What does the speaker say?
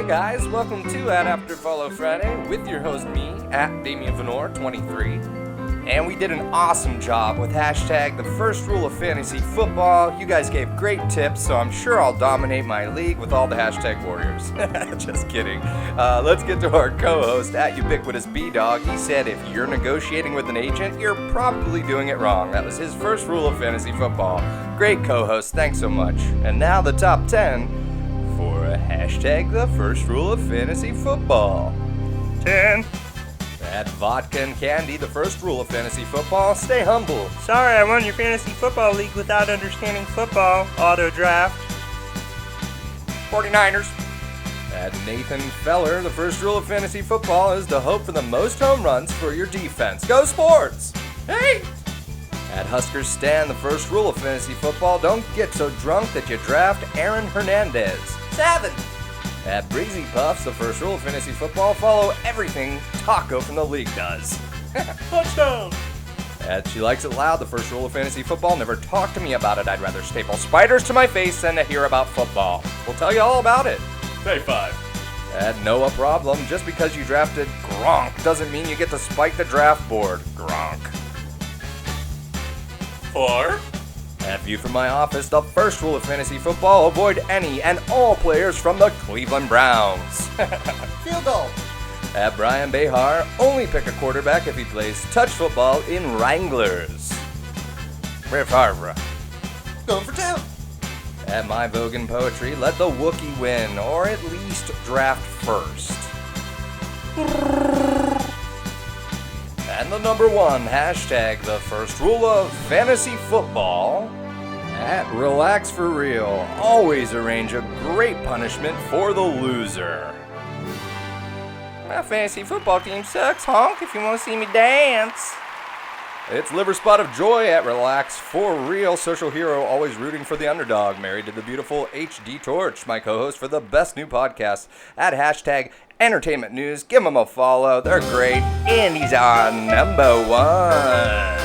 guys, welcome to After Follow Friday with your host me, at Damian Venor 23. And we did an awesome job with hashtag the first rule of fantasy football. You guys gave great tips, so I'm sure I'll dominate my league with all the hashtag warriors. Just kidding. Let's get to our co-host at Ubiquitous B-Dog. He said if you're negotiating with an agent, you're probably doing it wrong. That was his first rule of fantasy football. Great co-host, thanks so much. And now the top 10 for a hashtag the first rule of fantasy football. 10. Add vodka and candy, the first rule of fantasy football. Stay humble. Sorry, I won your fantasy football league without understanding football. Auto draft. 49ers. Add Nathan Feller, the first rule of fantasy football is to hope for the most home runs for your defense. Go Sports! Hey! At Huskers Stan, the first rule of fantasy football, don't get so drunk that you draft Aaron Hernandez. 7. At Breezy Puffs, the first rule of fantasy football, follow everything Taco from the league does. Touchdown! At She Likes It Loud, the first rule of fantasy football, never talk to me about it. I'd rather staple spiders to my face than to hear about football. We'll tell you all about it. Say 5. At Noah Problem, just because you drafted Gronk doesn't mean you get to spike the draft board. Gronk. 4. At View from My Office, the first rule of fantasy football, avoid any and all players from the Cleveland Browns. Field goal. At Brian Behar, only pick a quarterback if he plays touch football in Wranglers. Brett Favre. Going for 2. At My Vogan Poetry, let the Wookiee win, or at least draft first. And the number 1 hashtag the first rule of fantasy football. At Relax for Real, always arrange a great punishment for the loser. My fantasy football team sucks, honk, if you want to see me dance. It's Liver Spot of Joy at Relax for Real, social hero, always rooting for the underdog, married to the beautiful HD Torch, my co-host for the best new podcast at hashtag Entertainment News. Give them a follow, they're great, and he's on number 1.